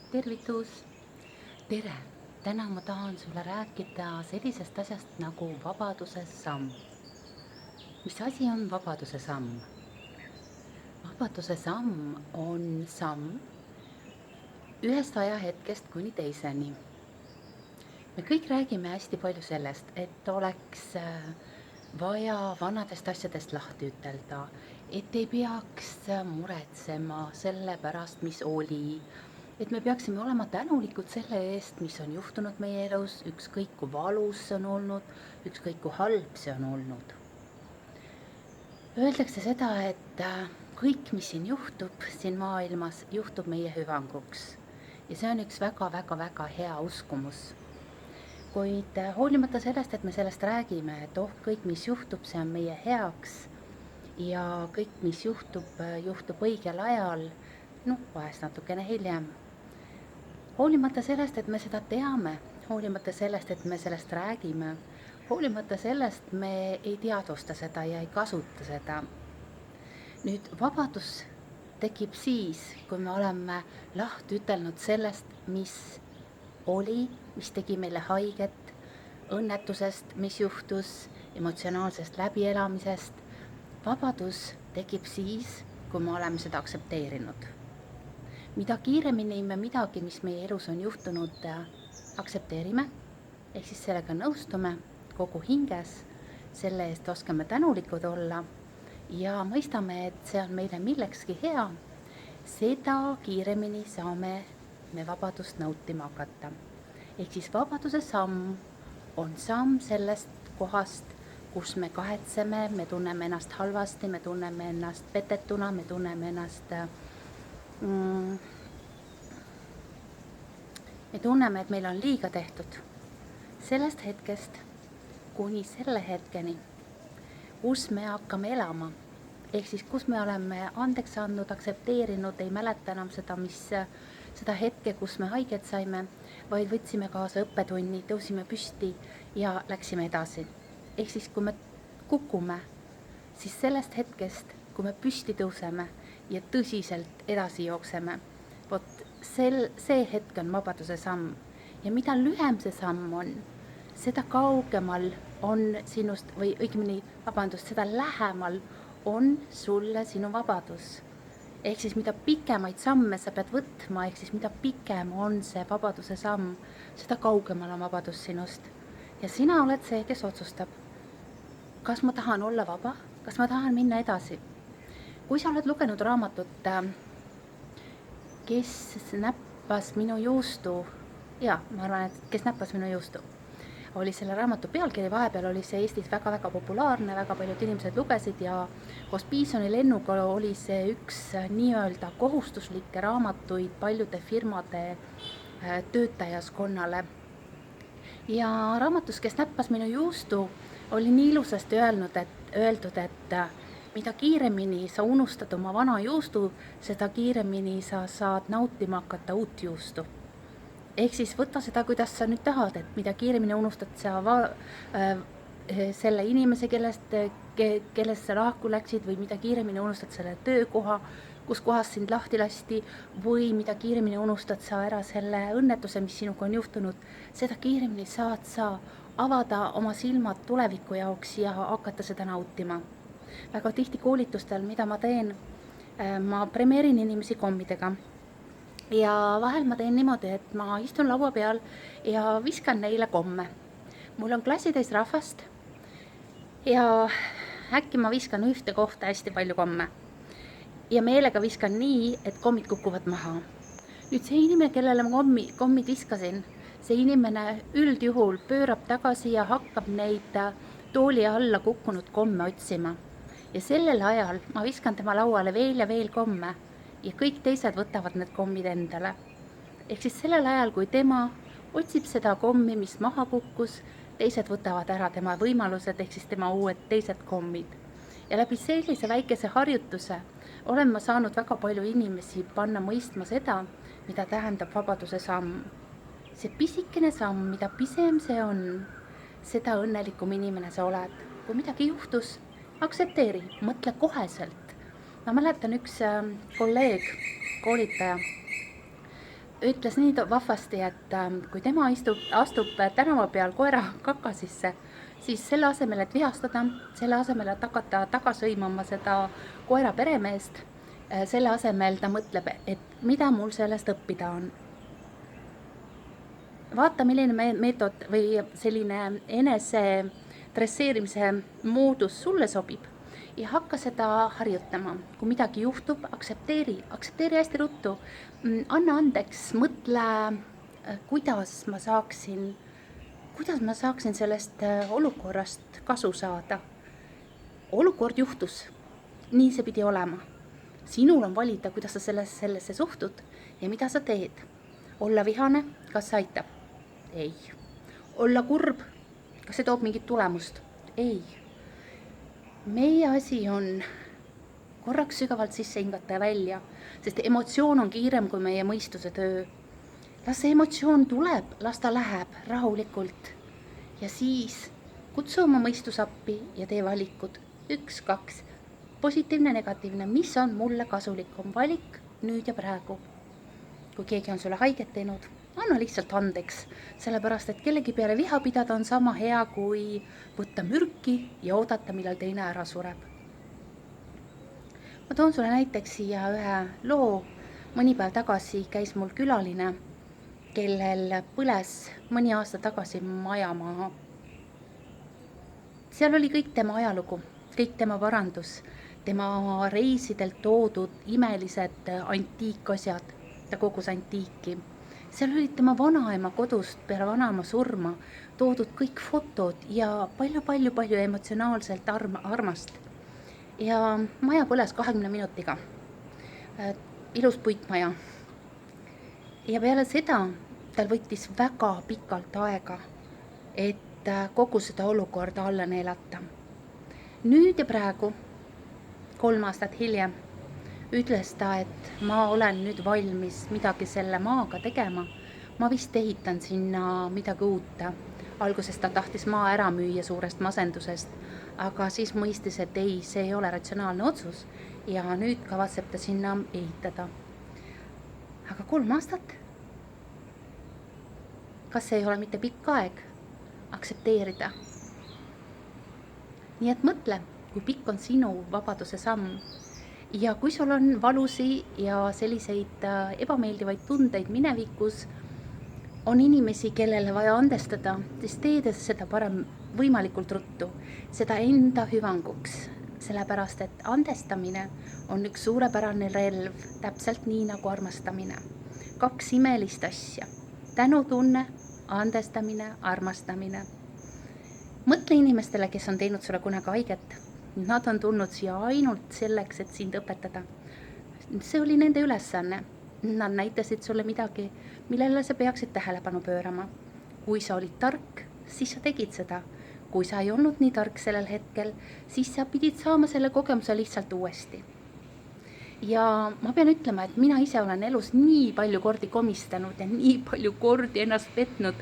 Tervitus! Tere! Täna ma tahan sulle rääkida sellisest asjast nagu vabaduse samm. Mis asi on vabaduse samm? Vabaduse samm on samm ühest ajahetkest kuni teiseni. Me kõik räägime hästi palju sellest, et oleks vaja vanadest asjadest lahti ütelda, et ei peaks muretsema selle pärast, mis oli, et me peaksime olema tänulikud selle eest, mis on juhtunud meie elus, ükskõik kui valus see on olnud, ükskõik kui halb see on olnud. Öeldakse seda, et kõik, mis siin juhtub siin maailmas, juhtub meie hüvanguks. Ja see on üks väga hea uskumus. Kuid hoolimata sellest, et me sellest räägime, et kõik, mis juhtub, see on meie heaks ja kõik, mis juhtub õigel ajal, vahest natukene hiljem. Hoolimata sellest, et me seda teame, hoolimata sellest, et me sellest räägime, hoolimata sellest me ei teadvusta seda ja ei kasuta seda. Nüüd vabadus tekib siis, kui me oleme lahti ütelnud sellest, mis oli, mis tegi meile haiget, õnnetusest, mis juhtus, emotsionaalsest läbielamisest. Vabadus tekib siis, kui me oleme seda aktsepteerinud. Mida kiiremini me midagi, mis meie elus on juhtunud, aktsepteerime, ehk siis sellega nõustume kogu hinges, selle eest oskame tänulikud olla ja mõistame, et see on meile millekski hea, seda kiiremini saame me vabadust nautima hakata. Ehk siis vabaduse samm on samm sellest kohast, kus me kahetseme, me tunneme ennast halvasti, me tunneme ennast petetuna, me tunneme ennast, me tunneme, et meil on liiga tehtud. Sellest hetkest kuni selle hetkeni, kus me hakkame elama, ehk siis kus me oleme andeks andnud, aktsepteerinud, ei mäleta enam seda hetke, kus me haiget saime, vaid võtsime kaasa õppetunni, tõusime püsti ja läksime edasi. Ehk siis, kui me kukume, siis sellest hetkest, kui me püsti tõuseme ja tõsiselt edasi jookseme, see hetk on vabaduse samm. Ja mida lühem see samm on, seda kaugemal on sinust, või õigemini, seda lähemal on sulle sinu vabadus. Ehk siis mida pikemaid samme sa pead võtma, ehk siis mida pikem on see vabaduse samm, seda kaugemal on vabadus sinust. Ja sina oled see, kes otsustab, kas ma tahan olla vaba, kas ma tahan minna edasi. Kui sa oled lugenud raamatut, kes näppas minu juustu, ma arvan, et kes näppas minu juustu, oli selle raamatu pealkiri, vahepeal oli see Eestis väga populaarne, väga paljud inimesed lugesid ja koos Piisoni lennuga oli see üks nii-öelda kohustuslikke raamatuid paljude firmade töötajaskonnale. Ja raamatus, kes näppas minu juustu, oli nii ilusasti öeldud, et mida kiiremini sa unustad oma vana juustu, seda kiiremini sa saad nautima hakata uut juustu. Ehk siis võta seda, kuidas sa nüüd tahad, et mida kiiremini unustad sa selle inimese, kellest sa lahku läksid, või mida kiiremini unustad selle töökoha, kus kohas sind lahti lasti, või mida kiiremini unustad sa ära selle õnnetuse, mis sinuga on juhtunud, seda kiiremini saad sa avada oma silmad tuleviku jaoks ja hakata seda nautima. Väga tihti koolitustel, mida ma teen, ma premeerin inimesi kommidega. Ja vahel ma teen niimoodi, et ma istun laua peal ja viskan neile komme. Mul on klassitäis rahvast ja äkki ma viskan ühte kohta hästi palju komme. Ja meelega viskan nii, et kommid kukuvad maha. Nüüd see inimene, kellele ma kommid viskasin, see inimene üldjuhul pöörab tagasi ja hakkab neid tooli alla kukkunud komme otsima. Ja sellel ajal ma viskan tema lauale veel ja veel komme. Ja kõik teised võtavad need kommid endale. Ehk siis sellel ajal, kui tema otsib seda kommi, mis maha kukkus, teised võtavad ära tema võimalused, ehk siis tema uued teised kommid. Ja läbi sellise väikese harjutuse olen ma saanud väga palju inimesi panna mõistma seda, mida tähendab vabaduse samm. See pisikene samm, mida pisem see on, seda õnnelikum inimene sa oled. Kui midagi juhtus, aktsepteeri, mõtle koheselt. Ma mäletan üks kolleeg, koolitaja, ütles nii vahvasti, et kui tema astub tänava peal koera kaka sisse, siis selle asemel, et vihastada, selle asemel, et hakata taga sõimama seda koera peremeest, selle asemel ta mõtleb, et mida mul sellest õppida on. Vaata, milline meetod või selline enese dresseerimise moodus sulle sobib ja hakka seda harjutama. Kui midagi juhtub, aktsepteeri hästi ruttu. Anna andeks, mõtle, kuidas ma saaksin sellest olukorrast kasu saada. Olukord juhtus, nii see pidi olema. Sinul on valida, kuidas sa sellesse suhtud ja mida sa teed. Olla vihane, kas see aitab? Ei. Olla kurb, kas see toob mingit tulemust? Ei. Meie asi on korraks sügavalt sisse hingata ja välja, sest emotsioon on kiirem kui meie mõistuse töö. Las see emotsioon tuleb, las ta läheb rahulikult ja siis kutsu oma mõistusappi ja tee valikud. 1, 2, positiivne, negatiivne, mis on mulle kasulikum valik nüüd ja praegu. Kui keegi on sulle haiget teinud, anna lihtsalt andeks, sellepärast et kellegi peale viha pidada on sama hea kui võtta mürki ja oodata, millal teine ära sureb. Ma toon sulle näiteks siia ühe loo. Mõni päev tagasi käis mul külaline, kellel põles mõni aasta tagasi maja maha. Seal oli kõik tema ajalugu, kõik tema parandus, tema reisidelt toodud imelised antiikasjad, ta kogus antiiki. Seal olid tema vanaema kodust peale vanaema surma toodud kõik fotod ja palju emotsionaalselt armast. Ja maja põles 20 minutiga. Ilus puitmaja. Ja peale seda tal võttis väga pikalt aega, et kogu seda olukorda alla neelata. Nüüd ja praegu, 3 aastat hiljem, ütles ta, et ma olen nüüd valmis midagi selle maaga tegema. Ma vist ehitan sinna midagi uut. Alguses ta tahtis maa ära müüa suurest masendusest, aga siis mõistis, et ei, see ei ole ratsionaalne otsus ja nüüd kavatseb ta sinna ehitada. Aga 3 aastat? Kas see ei ole mitte pikk aeg aktsepteerida? Nii et mõtle, kui pikk on sinu vabaduse samm. Ja kui sul on valusi ja selliseid ebameeldivaid tundeid minevikus, on inimesi, kellele vaja andestada, siis teedes seda parem võimalikult ruttu, seda enda hüvanguks, sellepärast et andestamine on üks suurepärane relv, täpselt nii nagu armastamine. 2 imelist asja, tänutunne, andestamine, armastamine. Mõtle inimestele, kes on teinud sulle kunagi haiget. Nad on tulnud siia ainult selleks, et sind õpetada. See oli nende ülesanne. Nad näitasid sulle midagi, millele sa peaksid tähelepanu pöörama. Kui sa olid tark, siis sa tegid seda. Kui sa ei olnud nii tark sellel hetkel, siis sa pidid saama selle kogemuse lihtsalt uuesti. Ja ma pean ütlema, et mina ise olen elus nii palju kordi komistanud ja nii palju kordi ennast petnud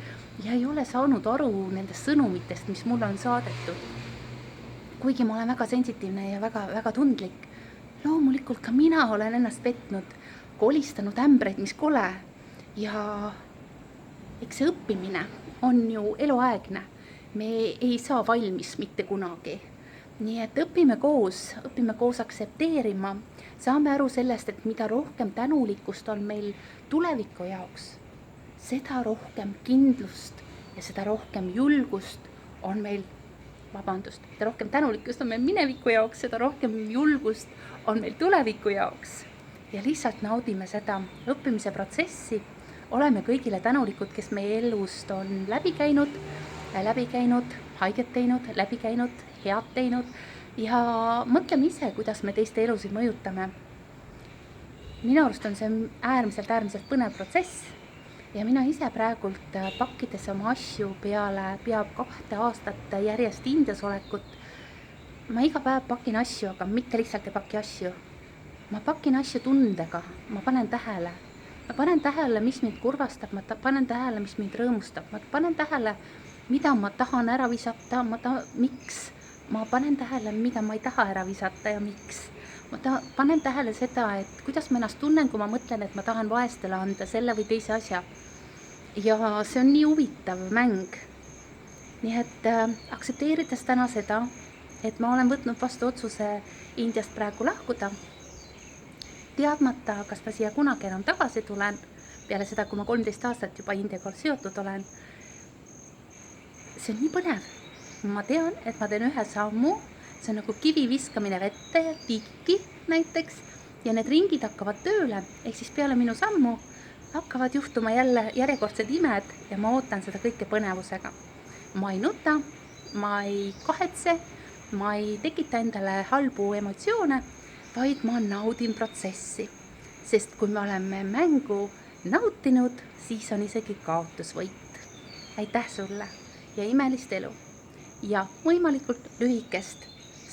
ja ei ole saanud aru nendest sõnumitest, mis mulle on saadetud. Kuigi ma olen väga sensitiivne ja väga tundlik, loomulikult ka mina olen ennast petnud, kolistanud ämbreid, mis kole. Ja eks see õppimine on ju eluaegne. Me ei saa valmis mitte kunagi. Nii et õpime koos aktsepteerima. Saame aru sellest, et mida rohkem tänulikkust on meil tuleviku jaoks, seda rohkem kindlust ja seda rohkem julgust on meil seda rohkem tänulikkust on meil mineviku jaoks, seda rohkem julgust on meil tuleviku jaoks. Ja lihtsalt naudime seda õppimise protsessi. Oleme kõigile tänulikud, kes meie elust on läbi käinud, haiget teinud, läbi käinud, head teinud ja mõtleme ise, kuidas me teiste elusid mõjutame. Minu arust on see äärmiselt põnev protsess. Ja mina ise praegult pakkides oma asju peab 2 aastat järjest Indias olekut. Ma iga päev pakin asju, aga mitte lihtsalt ei paki asju. Ma pakin asju tundega, ma panen tähele, mis mind kurvastab, ma panen tähele, mis mind rõõmustab, ma panen tähele, mida ma tahan ära visata, miks. Ma panen tähele, mida ma ei taha ära visata ja miks. panen tähele seda, et kuidas ma ennast tunnen, kui ma mõtlen, et ma tahan vaestele anda selle või teise asja. Ja see on nii huvitav mäng. Nii et aktsepteerides täna seda, et ma olen võtnud vastu otsuse Indiast praegu lahkuda, teadmata, kas ma siia kunagi enam tagasi tulen, peale seda, kui ma 13 aastat juba Indiaga seotud olen. See on nii põnev. Ma tean, et ma teen ühe sammu, see on nagu kivi viskamine vette ja tikki näiteks, ja need ringid hakkavad tööle, ehk siis peale minu sammu hakkavad juhtuma jälle järjekordsed imed ja ma ootan seda kõike põnevusega. Ma ei nuta, ma ei kahetse, ma ei tekita endale halbu emotsioone, vaid ma naudin protsessi. Sest kui me oleme mängu nautinud, siis on isegi kaotusvõit. Aitäh sulle ja imelist elu ja võimalikult lühikest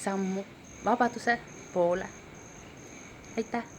sammu vabaduse poole. Aitäh!